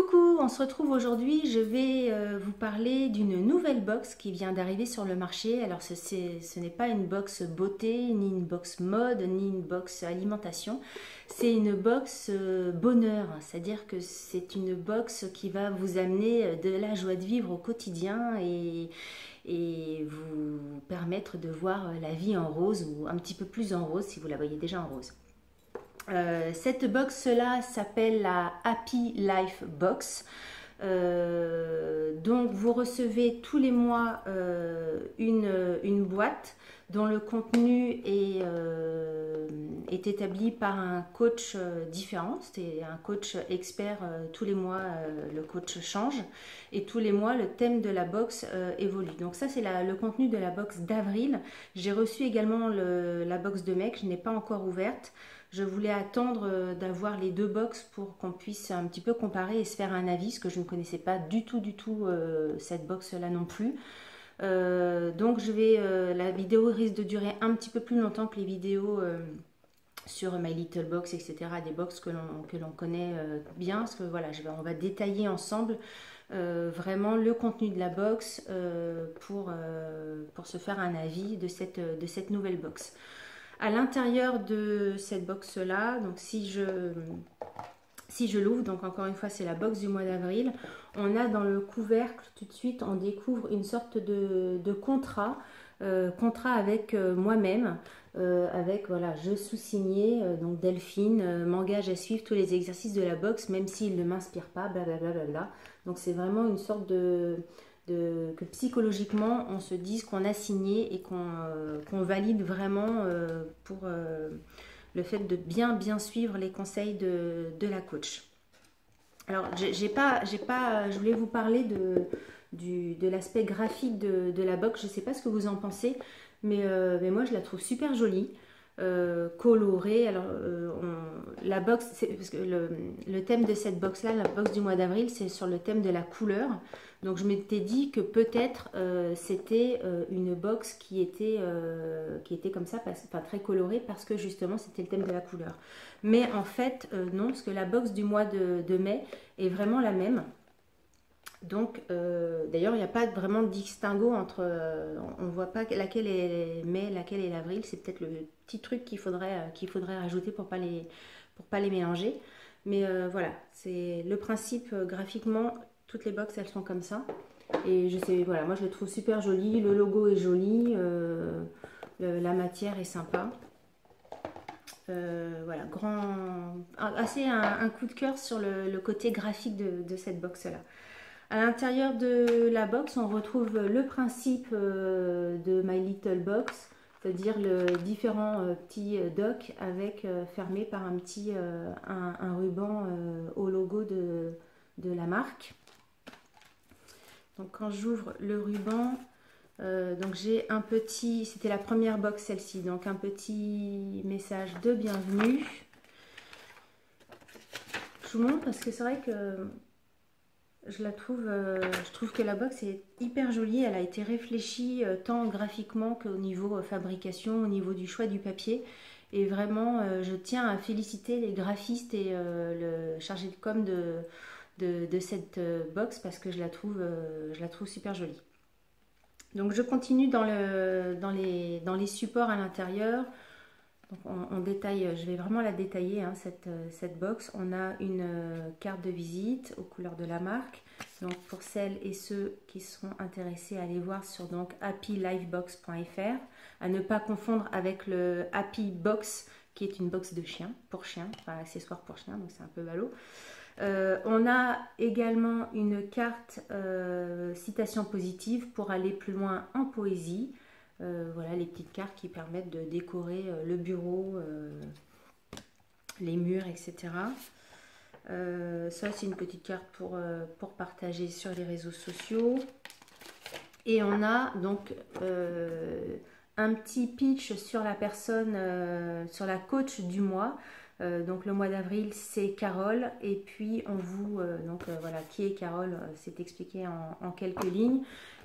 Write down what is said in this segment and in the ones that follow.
Coucou, on se retrouve aujourd'hui. Je vais vous parler d'une nouvelle box qui vient d'arriver sur le marché. Alors ce n'est pas une box beauté, ni une box mode, ni une box alimentation. C'est une box bonheur, c'est-à-dire que c'est une box qui va vous amener de la joie de vivre au quotidien et vous permettre de voir la vie en rose ou un petit peu plus en rose si vous la voyez déjà en rose. Cette box-là s'appelle la Happy Life Box. Donc vous recevez tous les mois une boîte dont le contenu est établi par un coach différent. C'est un coach expert. Tous les mois, le coach change et tous les mois, le thème de la box évolue. Donc ça, c'est le contenu de la box d'avril. J'ai reçu également la box de mai que je n'ai pas encore ouverte. Je voulais attendre d'avoir les deux box pour qu'on puisse un petit peu comparer et se faire un avis, parce que je ne connaissais pas du tout cette box-là non plus. Donc la vidéo risque de durer un petit peu plus longtemps que les vidéos sur My Little Box, etc. Des box que l'on connaît bien, parce que voilà, on va détailler ensemble vraiment le contenu de la box pour se faire un avis de cette nouvelle box. À l'intérieur de cette box là, donc si je l'ouvre, donc encore une fois c'est la box du mois d'avril, on a dans le couvercle tout de suite, on découvre une sorte de contrat, avec moi-même, avec voilà, je sous-signé, donc Delphine m'engage à suivre tous les exercices de la box même s'ils ne m'inspirent pas, blablabla. Donc c'est vraiment une sorte que psychologiquement on se dise qu'on a signé et qu'on valide vraiment pour le fait de bien suivre les conseils de la coach. Alors je voulais vous parler de l'aspect graphique de la box. Je ne sais pas ce que vous en pensez, mais moi je la trouve super jolie. Colorée. Alors la box, parce que le thème de cette box là, la box du mois d'avril, c'est sur le thème de la couleur. Donc je m'étais dit que peut-être c'était une box qui était comme ça, enfin très colorée, parce que justement c'était le thème de la couleur. Mais en fait non, parce que la box du mois de mai est vraiment la même. Donc, d'ailleurs, il n'y a pas vraiment de distinguo entre... on ne voit pas laquelle est mai, laquelle est l'avril. C'est peut-être le petit truc qu'il faudrait rajouter pour pas les mélanger. Mais voilà, c'est le principe graphiquement. Toutes les box, elles sont comme ça. Et je sais, voilà, moi je le trouve super joli. Le logo est joli. La matière est sympa. Voilà, un coup de cœur sur le côté graphique de cette box-là. À l'intérieur de la box, on retrouve le principe de My Little Box, c'est-à-dire le différents petits docks avec fermé par un ruban au logo de la marque. Donc quand j'ouvre le ruban, donc j'ai un petit, c'était la première box celle-ci, donc un petit message de bienvenue. Je vous montre parce que c'est vrai que je trouve que la box est hyper jolie. Elle a été réfléchie tant graphiquement qu'au niveau fabrication, au niveau du choix du papier. Et vraiment, je tiens à féliciter les graphistes et le chargé de com de cette box parce que je la trouve super jolie. Donc je continue dans les supports à l'intérieur. On détaille, je vais vraiment la détailler, hein, cette box. On a une carte de visite aux couleurs de la marque. Donc pour celles et ceux qui seront intéressés, allez voir sur donc happylifebox.fr. À ne pas confondre avec le Happy Box qui est une box de chien, pour chien, enfin accessoire pour chien, donc c'est un peu ballot. On a également une carte citation positive pour aller plus loin en poésie. Voilà les petites cartes qui permettent de décorer le bureau, les murs, etc. Ça c'est une petite carte pour partager sur les réseaux sociaux. Et on a donc un petit pitch sur la personne, sur la coach du mois. Donc le mois d'avril c'est Carole et puis on vous voilà qui est Carole, c'est expliqué en quelques lignes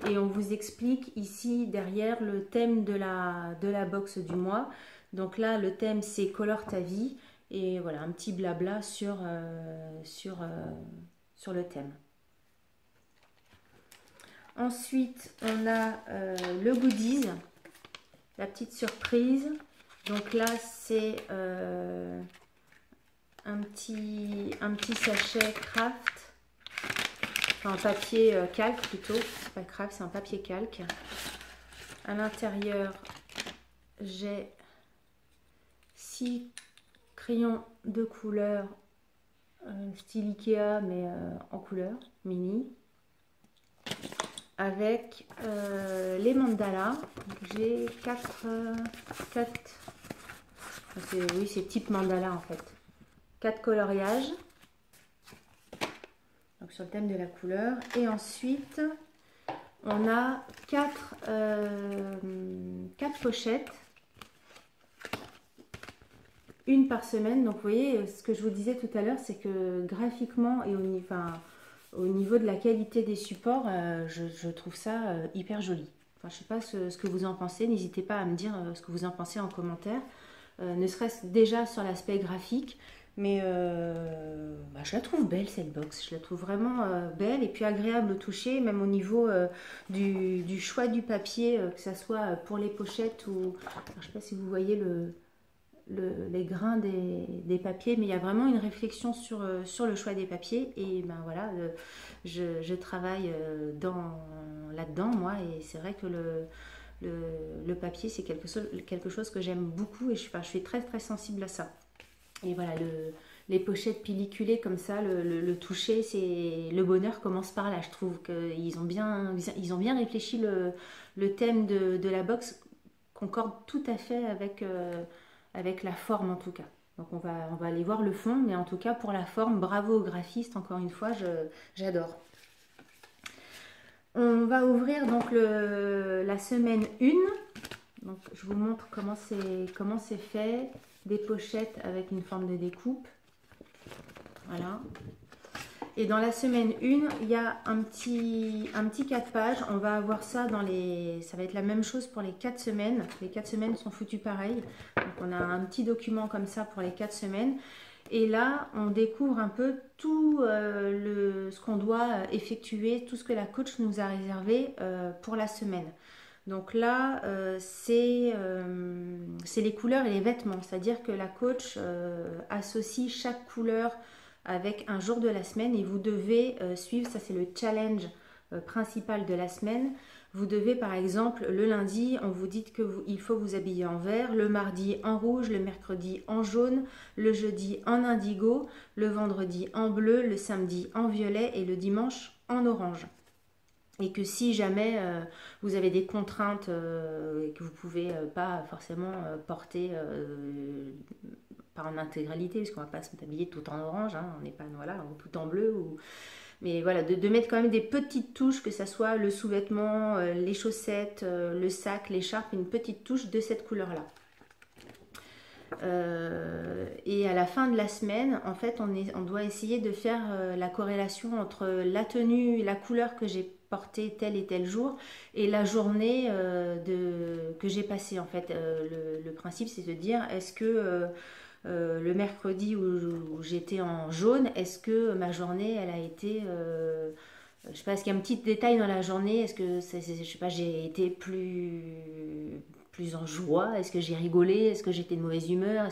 et on vous explique ici derrière le thème de la box du mois. Donc là le thème c'est colore ta vie et voilà un petit blabla sur sur le thème. Ensuite, on a le goodies, la petite surprise. Donc là, c'est un petit sachet craft, enfin papier calque plutôt, c'est pas craft, c'est un papier calque. À l'intérieur, j'ai 6 crayons de couleur, style Ikea, mais en couleur, mini. Avec les mandalas. J'ai 4 oui, c'est type mandala en fait. 4 coloriages. Donc sur le thème de la couleur. Et ensuite, on a 4 pochettes. Une par semaine. Donc vous voyez, ce que je vous disais tout à l'heure, c'est que graphiquement et au niveau de la qualité des supports, je trouve ça hyper joli. Enfin, je ne sais pas ce que vous en pensez. N'hésitez pas à me dire ce que vous en pensez en commentaire. Ne serait-ce déjà sur l'aspect graphique. Mais je la trouve belle cette box. Je la trouve vraiment belle et puis agréable au toucher. Même au niveau du choix du papier, que ce soit pour les pochettes ou... Alors, je ne sais pas si vous voyez les grains des papiers, mais il y a vraiment une réflexion sur le choix des papiers. Et ben voilà, je travaille là-dedans moi, et c'est vrai que le papier c'est quelque chose que j'aime beaucoup, et je suis très très sensible à ça. Et voilà, les pochettes pelliculées comme ça, le toucher, c'est le bonheur commence par là. Je trouve qu'ils ont bien réfléchi le thème de la box, concorde tout à fait avec la forme en tout cas. Donc on va aller voir le fond, mais en tout cas pour la forme, bravo aux graphistes, encore une fois, j'adore. On va ouvrir donc la semaine 1. Donc je vous montre comment c'est fait. Des pochettes avec une forme de découpe. Voilà. Et dans la semaine 1, il y a un petit 4 pages. On va avoir ça ça va être la même chose pour les 4 semaines. Les 4 semaines sont foutues pareil. Donc on a un petit document comme ça pour les 4 semaines. Et là, on découvre un peu tout ce qu'on doit effectuer, tout ce que la coach nous a réservé pour la semaine. Donc là, c'est les couleurs et les vêtements. C'est-à-dire que la coach associe chaque couleur avec un jour de la semaine, et vous devez suivre, ça c'est le challenge principal de la semaine. Vous devez par exemple, le lundi, on vous dit qu'il faut vous habiller en vert, le mardi en rouge, le mercredi en jaune, le jeudi en indigo, le vendredi en bleu, le samedi en violet et le dimanche en orange. Et que si jamais vous avez des contraintes et que vous ne pouvez pas forcément porter pas en intégralité, parce qu'on ne va pas s'habiller tout en orange, hein, on n'est pas ou tout en bleu, mais voilà, de mettre quand même des petites touches, que ce soit le sous-vêtement, les chaussettes, le sac, l'écharpe, une petite touche de cette couleur-là. Et à la fin de la semaine, en fait, on doit essayer de faire la corrélation entre la tenue et la couleur que j'ai portée tel et tel jour et la journée que j'ai passée. En fait, le principe, c'est de dire, est-ce que le mercredi où j'étais en jaune, est-ce que ma journée, elle a été... je sais pas, est-ce qu'il y a un petit détail dans la journée? Est-ce que, je sais pas, j'ai été plus en joie? Est-ce que j'ai rigolé? Est-ce que j'étais de mauvaise humeur?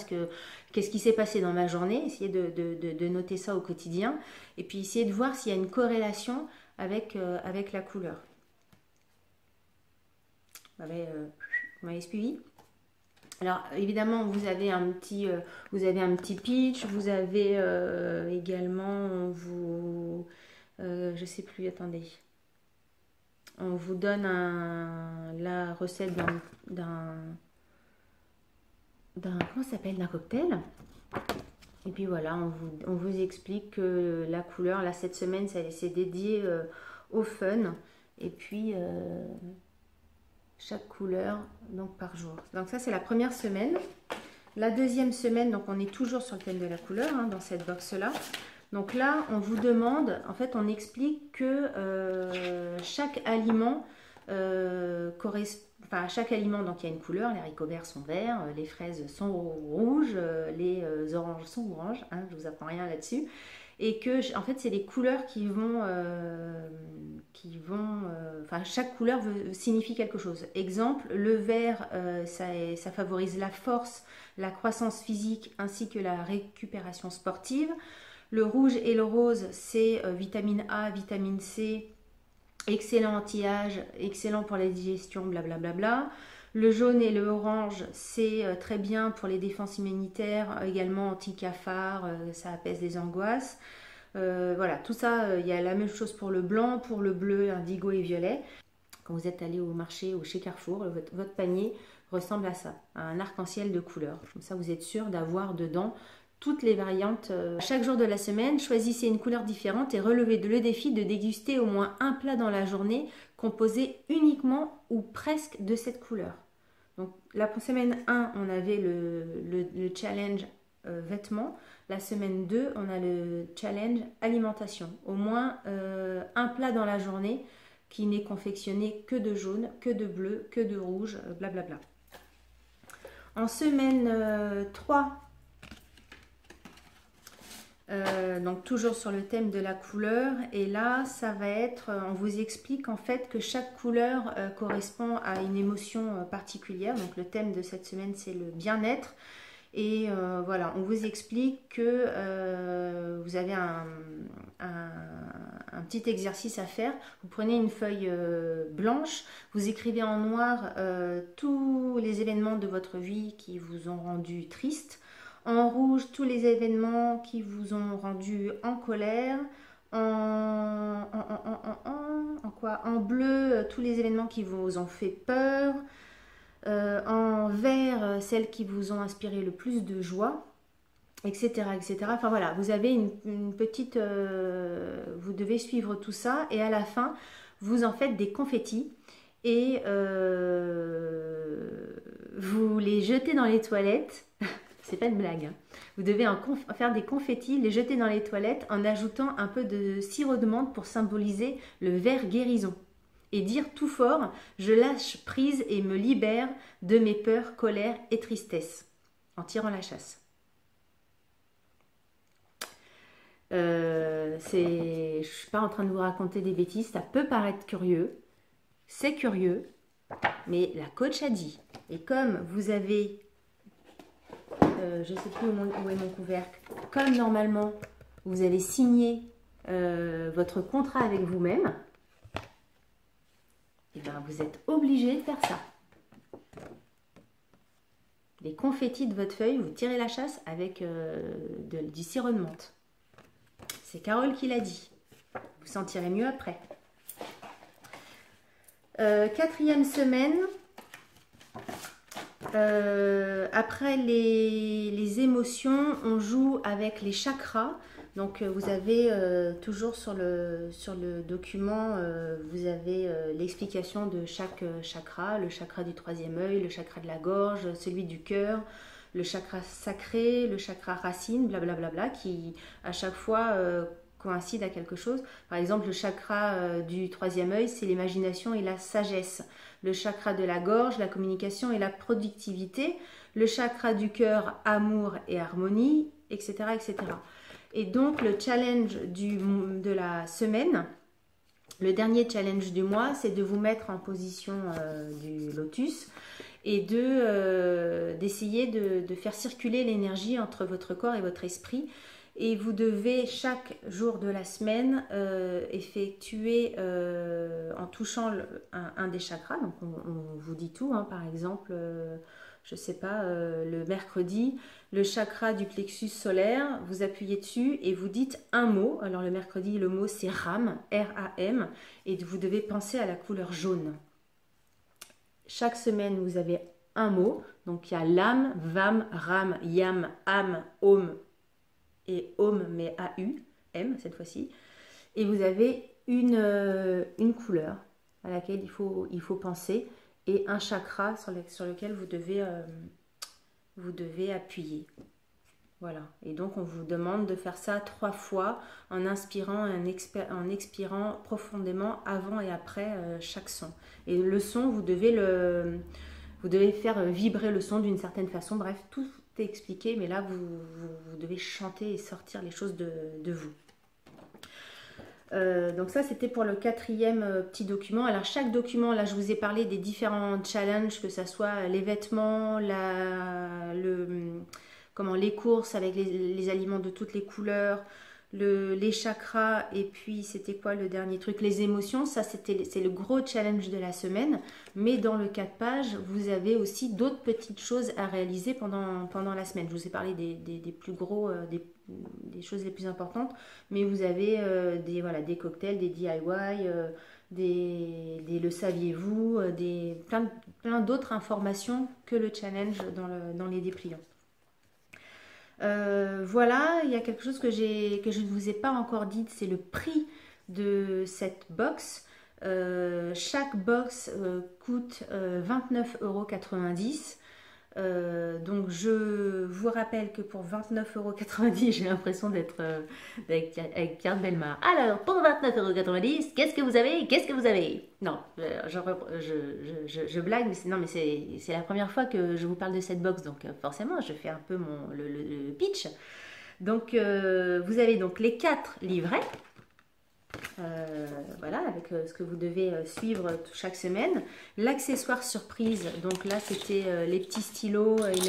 Qu'est-ce qui s'est passé dans ma journée? Essayer de noter ça au quotidien. Et puis essayer de voir s'il y a une corrélation avec la couleur. Vous m'avez suivi? Alors évidemment, vous avez un petit pitch. Vous avez également, je sais plus, attendez. On vous donne la recette d'un comment ça s'appelle, d'un cocktail. Et puis voilà, on vous explique que la couleur, là, cette semaine, c'est dédié au fun. Et puis, chaque couleur, donc par jour. Donc ça, c'est la première semaine. La deuxième semaine, donc on est toujours sur le thème de la couleur, hein, dans cette box-là. Donc là, on vous demande, en fait, on explique que chaque aliment correspond, enfin, chaque aliment, donc il y a une couleur, les haricots verts sont verts, les fraises sont rouges, les oranges sont oranges, hein, je ne vous apprends rien là-dessus. et que en fait c'est des couleurs enfin chaque couleur signifie quelque chose. Exemple, le vert, ça favorise la force, la croissance physique ainsi que la récupération sportive. Le rouge et le rose, c'est vitamine A, vitamine C, excellent anti-âge, excellent pour la digestion, blablabla. Bla bla bla. Le jaune et le orange, c'est très bien pour les défenses immunitaires, également anti-cafard, ça apaise les angoisses. Voilà, tout ça, il y a la même chose pour le blanc, pour le bleu, indigo et violet. Quand vous êtes allé au marché ou chez Carrefour, votre panier ressemble à ça, à un arc-en-ciel de couleurs. Comme ça, vous êtes sûr d'avoir dedans toutes les variantes. Chaque jour de la semaine, choisissez une couleur différente et relevez le défi de déguster au moins un plat dans la journée composé uniquement ou presque de cette couleur. Donc la semaine 1, on avait le challenge vêtements. La semaine 2, on a le challenge alimentation. Au moins un plat dans la journée qui n'est confectionné que de jaune, que de bleu, que de rouge, blablabla. En semaine 3, donc toujours sur le thème de la couleur, et là ça va être, on vous explique en fait que chaque couleur correspond à une émotion particulière. Donc le thème de cette semaine c'est le bien-être, et voilà, on vous explique que vous avez un petit exercice à faire. Vous prenez une feuille blanche, vous écrivez en noir tous les événements de votre vie qui vous ont rendu triste. En rouge, tous les événements qui vous ont rendu en colère. En bleu, tous les événements qui vous ont fait peur. En vert, celles qui vous ont inspiré le plus de joie, etc. etc. Enfin voilà, vous avez une petite... vous devez suivre tout ça et à la fin, vous en faites des confettis et vous les jetez dans les toilettes. C'est pas une blague. Hein. Vous devez faire des confettis, les jeter dans les toilettes en ajoutant un peu de sirop de menthe pour symboliser le vert guérison. Et dire tout fort, je lâche prise et me libère de mes peurs, colère et tristesse, en tirant la chasse. Je ne suis pas en train de vous raconter des bêtises, ça peut paraître curieux, c'est curieux, mais la coach a dit. Et comme vous avez... je ne sais plus où est mon couvercle. Comme normalement, vous avez signé votre contrat avec vous-même, et bien vous êtes obligé de faire ça. Les confettis de votre feuille, vous tirez la chasse avec du sirop de menthe. C'est Carole qui l'a dit. Vous sentirez mieux après. 4e semaine. Après les émotions, on joue avec les chakras. Donc vous avez toujours sur le document, vous avez l'explication de chaque chakra, le chakra du 3e œil, le chakra de la gorge, celui du cœur, le chakra sacré, le chakra racine, blablabla, bla bla bla, qui à chaque fois coïncide à quelque chose. Par exemple, le chakra du 3e œil, c'est l'imagination et la sagesse. Le chakra de la gorge, la communication et la productivité. Le chakra du cœur, amour et harmonie, etc. etc. Et donc, le challenge de la semaine, le dernier challenge du mois, c'est de vous mettre en position du lotus et d'essayer de faire circuler l'énergie entre votre corps et votre esprit. Et vous devez chaque jour de la semaine effectuer en touchant un des chakras. Donc on vous dit tout, hein, par exemple, je ne sais pas, le mercredi, le chakra du plexus solaire, vous appuyez dessus et vous dites un mot. Alors le mercredi, le mot c'est RAM, R-A-M, et vous devez penser à la couleur jaune. Chaque semaine, vous avez un mot. Donc il y a l'âme, VAM, RAM, YAM, âme, OM, et OM, mais A-U, M cette fois-ci. Et vous avez une couleur à laquelle il faut penser et un chakra sur lequel vous devez appuyer. Voilà. Et donc, on vous demande de faire ça 3 fois en inspirant et en expirant profondément avant et après chaque son. Et le son, vous devez faire vibrer le son d'une certaine façon. Bref, tout expliqué, mais là vous devez chanter et sortir les choses de vous. Donc ça, c'était pour le quatrième petit document. Alors chaque document, là, je vous ai parlé des différents challenges, que ça soit les vêtements, les courses avec les aliments de toutes les couleurs, les chakras, et puis c'était quoi le dernier truc? Les émotions. Ça, c'est le gros challenge de la semaine. Mais dans le 4 pages, vous avez aussi d'autres petites choses à réaliser pendant la semaine. Je vous ai parlé des plus gros, des choses les plus importantes, mais vous avez des cocktails, des DIY, le saviez-vous, plein d'autres informations que le challenge dans les dépliants. Voilà, il y a quelque chose que je ne vous ai pas encore dit, c'est le prix de cette box. Chaque box coûte 29,90 €. Donc je vous rappelle que pour 29,90 €, j'ai l'impression d'être avec Carte Belmar. Alors pour 29,90 €, qu'est-ce que vous avez? Qu'est-ce que vous avez? Non, je blague, mais c'est la première fois que je vous parle de cette box, donc forcément je fais un peu le pitch. Donc vous avez donc les 4 livrets. Voilà, avec ce que vous devez suivre chaque semaine. L'accessoire surprise, donc là c'était les petits stylos et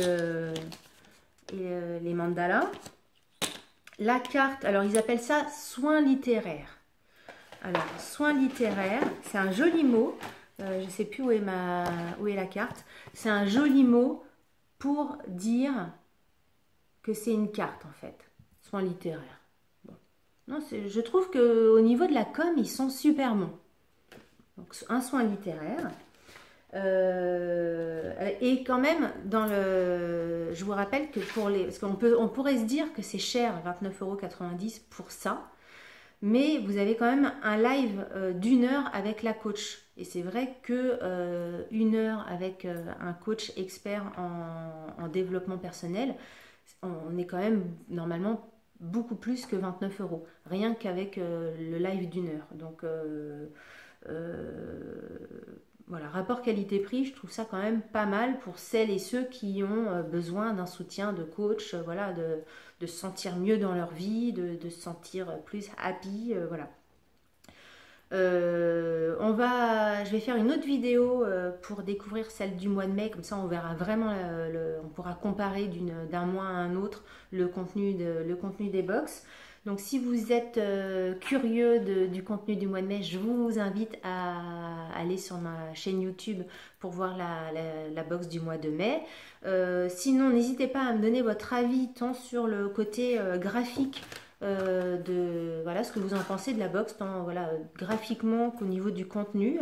les mandalas. La carte, alors ils appellent ça soins littéraires. Alors, soins littéraires, c'est un joli mot. Je ne sais plus où est la carte. C'est un joli mot pour dire que c'est une carte en fait. Soins littéraires. Non, je trouve qu'au niveau de la com, ils sont super bons. Donc, un soin littéraire. Et quand même, je vous rappelle que parce qu'on pourrait se dire que c'est cher, 29,90 € pour ça. Mais vous avez quand même un live d'1 heure avec la coach. Et c'est vrai que 1 heure avec un coach expert en développement personnel, on est quand même normalement beaucoup plus que 29 €, rien qu'avec le live d'1 heure. Donc voilà, rapport qualité-prix, je trouve ça quand même pas mal pour celles et ceux qui ont besoin d'un soutien de coach, voilà, de se sentir mieux dans leur vie, de se sentir plus happy, voilà. Je vais faire une autre vidéo pour découvrir celle du mois de mai, comme ça on verra vraiment, on pourra comparer d'un mois à un autre le contenu des box. Donc si vous êtes curieux du contenu du mois de mai, je vous invite à aller sur ma chaîne YouTube pour voir la box du mois de mai. Sinon, n'hésitez pas à me donner votre avis tant sur le côté graphique, voilà, ce que vous en pensez de la box, tant voilà, graphiquement qu'au niveau du contenu.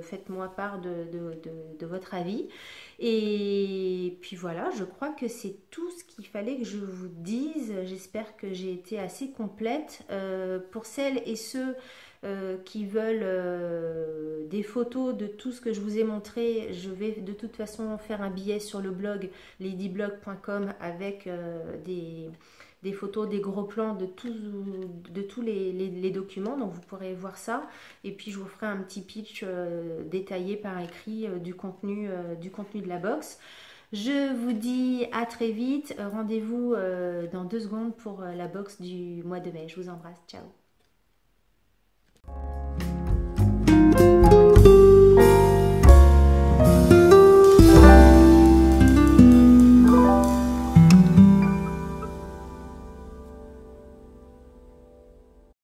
Faites-moi part de votre avis. Et puis voilà, je crois que c'est tout ce qu'il fallait que je vous dise. J'espère que j'ai été assez complète. Pour celles et ceux qui veulent des photos de tout ce que je vous ai montré, je vais de toute façon faire un billet sur le blog ladyblog.com avec des photos, des gros plans de tous les documents, donc vous pourrez voir ça. Et puis je vous ferai un petit pitch détaillé par écrit du contenu de la box. Je vous dis à très vite. Rendez-vous dans 2 secondes pour la box du mois de mai. Je vous embrasse. Ciao.